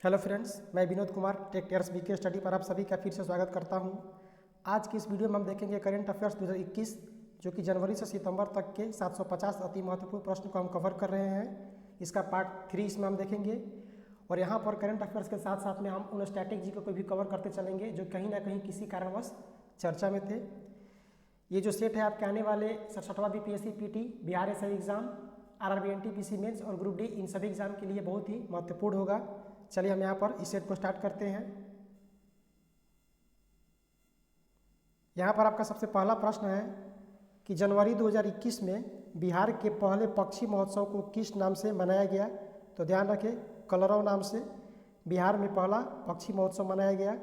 Hello friends, मैं Vinod Kumar tech BK study पर आप सभी का फिर से स्वागत करता हूं। आज की इस वीडियो में हम देखेंगे करंट अफेयर्स 2021 जो कि जनवरी से सितंबर तक के 750 अति महत्वपूर्ण प्रश्न को हम कवर कर रहे हैं। इसका पार्ट 3 इसमें हम देखेंगे और यहाँ पर करंट अफेयर्स के साथ साथ में हम उन स्ट्रैटेजी को भी कवर करते चलेंगे जो कहीं ना कहीं किसी कारणवश चर्चा में थे। ये जो सेट है आपके आने वाले 67वां BPSC PT, Bihar SI exam, RRB NTPC mains और ग्रुप डी, इन सभी एग्जाम के लिए बहुत ही महत्वपूर्ण होगा। चलिए हम यहाँ पर इस सेट को स्टार्ट करते हैं। यहाँ पर आपका सबसे पहला प्रश्न है कि जनवरी 2021 में बिहार के पहले पक्षी महोत्सव को किस नाम से मनाया गया। तो ध्यान रखें, कलरव नाम से बिहार में पहला पक्षी महोत्सव मनाया गया।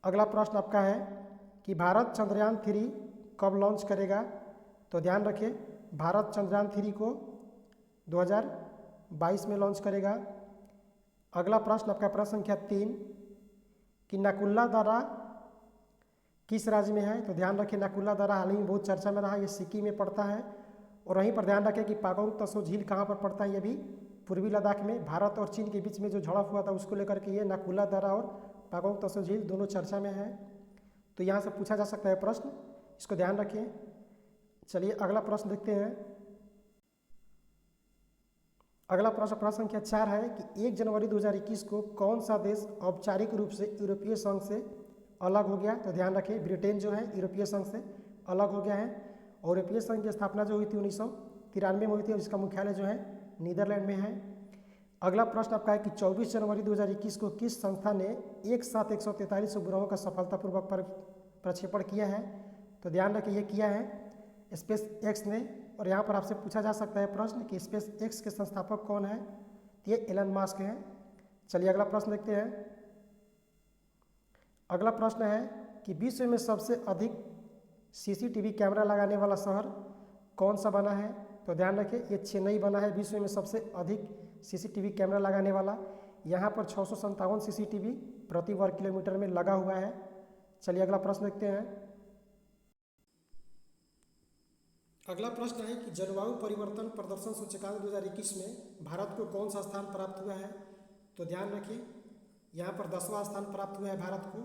अगला प्रश्न आपका है कि भारत चंद्रयान 3 कब लॉन्च करेगा। तो ध्यान रखें, भारत चंद्रयान 3 को 2022 में लॉन्च करेगा। अगला प्रश्न आपका प्रश्न संख्या 3 कि नाकुल्ला दर्रा किस राज्य में है। तो ध्यान रखें, नाकुल्ला दर्रा हाल ही में बहुत चर्चा में रहा, ये सिक्किम में पड़ता है। और वहीं पर ध्यान रखें कि पागोंग तसो झील कहाँ पर पड़ता है, ये भी पूर्वी लद्दाख में। भारत और चीन के बीच में जो झड़प हुआ था उसको लेकर के ये नाकुल्ला दर्रा और पागोंग तसो झील दोनों चर्चा में है। तो यहाँ से पूछा जा सकता है प्रश्न, इसको ध्यान रखें। चलिए अगला प्रश्न देखते हैं। अगला प्रश्न संख्या 4 है कि 1 जनवरी 2021 को कौन सा देश औपचारिक रूप से यूरोपीय संघ से अलग हो गया। तो ध्यान रखें, ब्रिटेन जो है यूरोपीय संघ से अलग हो गया है। और यूरोपीय संघ की स्थापना जो हुई थी 1993 में हुई थी और इसका मुख्यालय जो है नीदरलैंड में है। अगला प्रश्न आपका है कि 24 जनवरी 2021 को किस संस्था ने एक साथ 143 उपग्रहों का सफलतापूर्वक प्रक्षेपण किया है। तो ध्यान रखें, ये किया है स्पेस एक्स ने। और यहाँ पर आपसे पूछा जा सकता है प्रश्न कि स्पेस एक्स के संस्थापक कौन है। ये एलन मास्क हैं। चलिए अगला प्रश्न देखते हैं। अगला प्रश्न है कि विश्व में सबसे अधिक सीसीटीवी कैमरा लगाने वाला शहर कौन सा बना है। तो ध्यान रखें, ये चेन्नई बना है विश्व में सबसे अधिक सीसीटीवी कैमरा लगाने वाला। यहाँ पर 657 सीसीटीवी प्रति वर्ग किलोमीटर में लगा हुआ है। चलिए अगला प्रश्न देखते हैं। अगला प्रश्न है कि जलवायु परिवर्तन प्रदर्शन सूचकांक 2021 में भारत को कौन सा स्थान प्राप्त हुआ है। तो ध्यान रखिए, यहाँ पर 10वां स्थान प्राप्त हुआ है भारत को।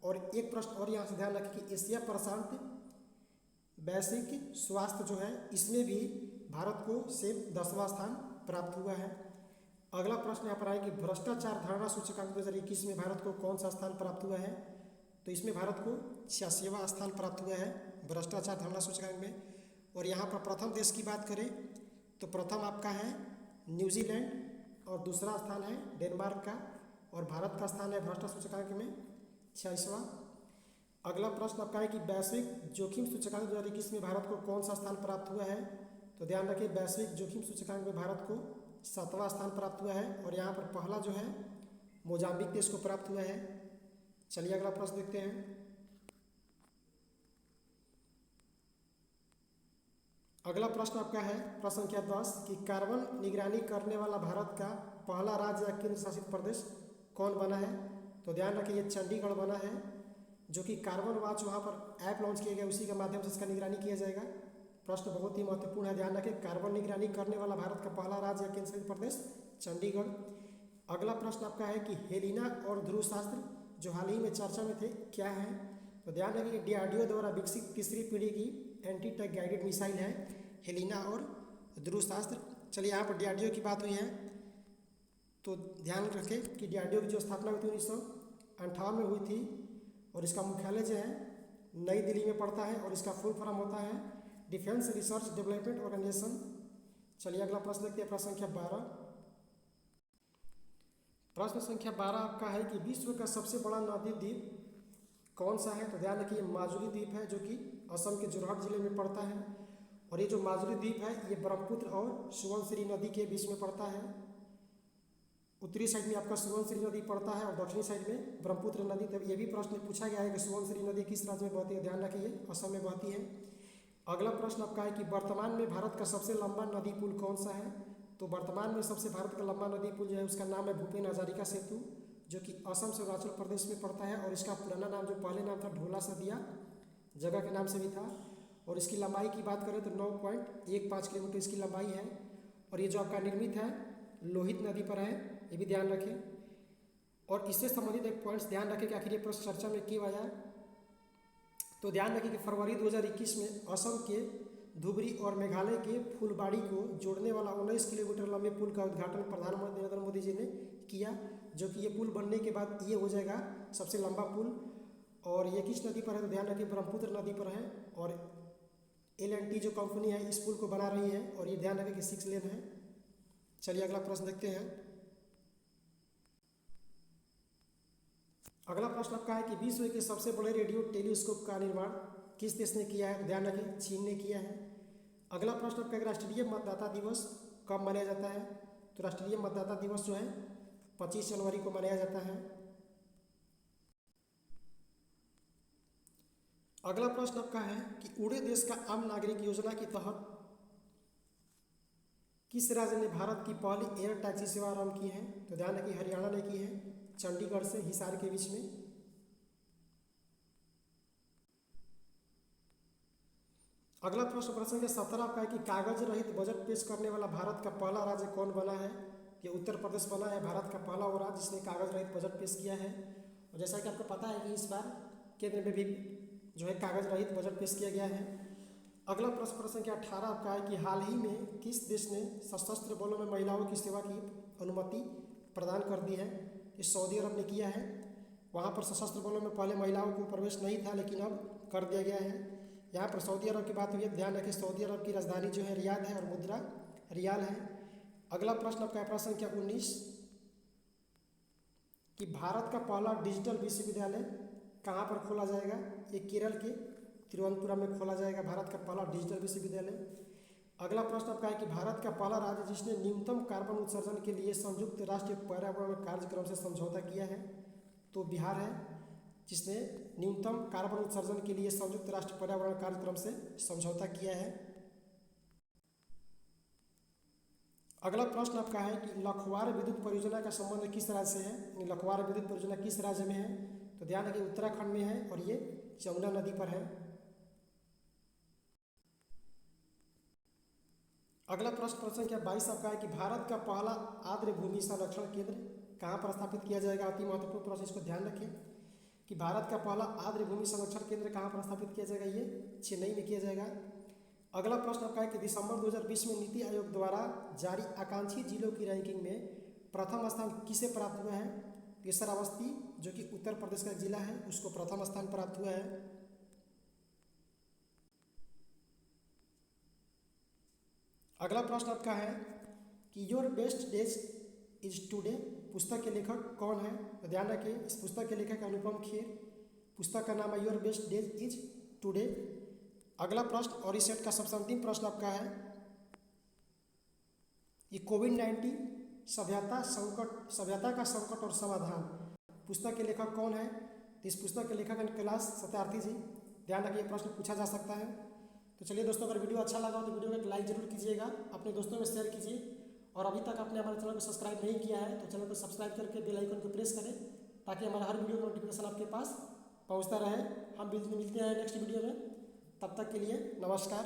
और एक प्रश्न और यहाँ से ध्यान रखें कि एशिया प्रशांत वैश्विक स्वास्थ्य जो है इसमें भी भारत को सेम 10वां स्थान प्राप्त हुआ है। अगला प्रश्न यहाँ पर आए कि भ्रष्टाचार धारणा सूचकांक 2021 में भारत को कौन सा स्थान प्राप्त हुआ है। तो इसमें भारत को 86वां स्थान प्राप्त हुआ है भ्रष्टाचार धारणा सूचकांक में। और यहाँ पर प्रथम देश की बात करें तो प्रथम आपका है न्यूजीलैंड और दूसरा स्थान है डेनमार्क का। और भारत का स्थान है भ्रष्टाचार सूचकांक में 86वां। अगला प्रश्न आपका है कि वैश्विक जोखिम सूचकांक 2021 में भारत को कौन सा स्थान प्राप्त हुआ है। तो ध्यान रखिए, वैश्विक जोखिम सूचकांक में भारत को 7वां स्थान प्राप्त हुआ है। और यहाँ पर पहला जो है मोजाम्बिक देश को प्राप्त हुआ है। चलिए अगला प्रश्न देखते हैं। अगला प्रश्न आपका है प्रश्न संख्या 10 कि कार्बन निगरानी करने वाला भारत का पहला राज्य या केंद्र शासित प्रदेश कौन बना है। तो ध्यान रखिए, ये चंडीगढ़ बना है जो कि कार्बन वॉच वहाँ पर ऐप लॉन्च किया गया, उसी के माध्यम से इसका निगरानी किया जाएगा। प्रश्न बहुत ही महत्वपूर्ण है, ध्यान रखें, कार्बन निगरानी करने वाला भारत का पहला राज्य या केंद्र शासित प्रदेश चंडीगढ़। अगला प्रश्न आपका है कि हेलिना और ध्रुव शास्त्र जो हाल ही में चर्चा में थे क्या है। तो ध्यान रखें कि डीआरडीओ द्वारा विकसित तीसरी पीढ़ी की एंटी टैक गाइडेड मिसाइल है हेलिना और ध्रुव शास्त्र। चलिए यहाँ पर डीआरडीओ की बात हुई है तो ध्यान रखें कि डीआरडीओ की जो स्थापना हुई थी 1958 में हुई थी और इसका मुख्यालय जो है नई दिल्ली में पड़ता है और इसका फुल फॉर्म होता है डिफेंस रिसर्च डेवलपमेंट ऑर्गेनाइजेशन। चलिए अगला प्रश्न देखते हैं, प्रश्न संख्या 12। प्रश्न संख्या 12 आपका है कि विश्व का सबसे बड़ा नदी द्वीप कौन सा है। तो ध्यान रखिए, माजुली द्वीप है जो कि असम के जोरहाट जिले में पड़ता है। और ये जो माजुली द्वीप है ये ब्रह्मपुत्र और सुवर्णश्री नदी के बीच में पड़ता है। उत्तरी साइड में आपका सुवर्णश्री नदी पड़ता है और दक्षिणी साइड में ब्रह्मपुत्र नदी। तब ये भी प्रश्न पूछा गया है कि सुवर्णश्री नदी किस राज्य में बहती है। ध्यान रखिए, असम में बहती है। अगला प्रश्न आपका है कि वर्तमान में भारत का सबसे लंबा नदी पुल कौन सा है। तो वर्तमान में सबसे भारत का लंबा नदी पुल जो है उसका नाम है भूपेन हजारिका सेतु जो कि असम से अरुणाचल प्रदेश में पड़ता है। और इसका पुराना नाम जो पहले नाम था ढोला सदिया जगह के नाम से भी था। और इसकी लंबाई की बात करें तो 9.15 किलोमीटर इसकी लंबाई है। और ये जो आपका निर्मित है लोहित नदी पर है, ये भी ध्यान रखें। और इससे संबंधित एक पॉइंट्स ध्यान रखें कि आखिर ये प्रश्न चर्चा में क्यों आया। तो ध्यान रखें कि फरवरी 2021 में असम के धुबरी और मेघालय के फुलबाड़ी को जोड़ने वाला 19 किलोमीटर लंबे पुल का उद्घाटन प्रधानमंत्री नरेंद्र मोदी जी ने किया, जो कि ये पुल बनने के बाद ये हो जाएगा सबसे लंबा पुल। और ये किस नदी पर है, तो ध्यान रखें ब्रह्मपुत्र नदी पर है। और L&T जो कंपनी है इस पुल को बना रही है और ये ध्यान रखें कि 6 लेन है। चलिए अगला प्रश्न देखते हैं। अगला प्रश्न आपका है कि विश्व के सबसे बड़े रेडियो टेलीस्कोप का निर्माण किस देश ने किया है, तो ध्यान रखें चीन ने किया है। अगला प्रश्न आपका राष्ट्रीय मतदाता दिवस कब मनाया जाता है, तो राष्ट्रीय मतदाता दिवस जो है 25 जनवरी को मनाया जाता है। अगला प्रश्न आपका है कि उड़े देश का आम नागरिक योजना के तहत किस राज्य ने भारत की पहली एयर टैक्सी सेवा आरंभ की है, तो ध्यान रखिए हरियाणा ने की है, चंडीगढ़ से हिसार के बीच में। अगला प्रश्न संख्या 17 आपका है कि कागज रहित बजट पेश करने वाला भारत का पहला राज्य कौन बना है, ये उत्तर प्रदेश बना है भारत का पहला वो राज्य जिसने कागज रहित बजट पेश किया है। और जैसा कि आपको पता है कि इस बार केंद्र में भी जो है कागज रहित बजट पेश किया गया है। अगला प्रश्न संख्या 18 आपका है कि हाल ही में किस देश ने सशस्त्र बलों में महिलाओं की सेवा की अनुमति प्रदान कर दी है, ये सऊदी अरब ने किया है। वहाँ पर सशस्त्र बलों में पहले महिलाओं को प्रवेश नहीं था लेकिन अब कर दिया गया है। यहाँ पर सऊदी अरब की बात हुई है, ध्यान रखें सऊदी अरब की राजधानी जो है रियाद है और मुद्रा रियाल है। अगला प्रश्न आपका है प्रश्न संख्या 19 कि भारत का पहला डिजिटल विश्वविद्यालय कहाँ पर खोला जाएगा, ये केरल के तिरुवनंतपुरम में खोला जाएगा भारत का पहला डिजिटल विश्वविद्यालय। अगला प्रश्न आपका है कि भारत का पहला राज्य जिसने न्यूनतम कार्बन उत्सर्जन के लिए संयुक्त राष्ट्र पर्यावरण कार्यक्रम से समझौता किया है, तो बिहार है जिसने न्यूनतम कार्बन उत्सर्जन के लिए संयुक्त राष्ट्र पर्यावरण कार्यक्रम से समझौता किया है। अगला प्रश्न आपका है कि लखवार विद्युत परियोजना का संबंध किस राज्य से है, लखवार विद्युत परियोजना किस राज्य में है, तो ध्यान रखिए उत्तराखंड में है और ये यमुना नदी पर है। अगला प्रश्न संख्या 22 आपका है कि भारत का पहला आर्द्र भूमि संरक्षण केंद्र कहाँ पर स्थापित किया जाएगा। अति महत्वपूर्ण प्रश्न, इसको ध्यान रखें कि भारत का पहला आर्द्र भूमि संरक्षण केंद्र कहाँ पर स्थापित किया जाएगा, ये चेन्नई में किया जाएगा। अगला प्रश्न आपका है कि दिसंबर 2020 में नीति आयोग द्वारा जारी आकांक्षी जिलों की रैंकिंग में प्रथम स्थान किसे प्राप्त हुआ है, ये श्रावस्ती जो कि उत्तर प्रदेश का जिला है उसको प्रथम स्थान प्राप्त हुआ है। अगला प्रश्न आपका है कि your best days is today पुस्तक के लेखक कौन है, तो ध्यान रखिए इस पुस्तक के लेखक अनुपम खेर, पुस्तक का नाम है your best days is today. अगला प्रश्न और इस सेट का सबसे अंतिम प्रश्न आपका है कि कोविड-19 सभ्यता का संकट और समाधान पुस्तक के लेखक कौन है, तो इस पुस्तक के लेखक कैलाश सत्यार्थी जी। ध्यान रखिए प्रश्न पूछा जा सकता है। तो चलिए दोस्तों, अगर वीडियो अच्छा लगा हो तो वीडियो को एक लाइक जरूर कीजिएगा, अपने दोस्तों में शेयर कीजिए और अभी तक आपने हमारे चैनल को सब्सक्राइब नहीं किया है तो चैनल को सब्सक्राइब करके बेल आइकन को प्रेस करें ताकि हमारा हर वीडियो का नोटिफिकेशन आपके पास पहुंचता रहे। हम मिलते हैं नेक्स्ट वीडियो में, तब तक के लिए नमस्कार।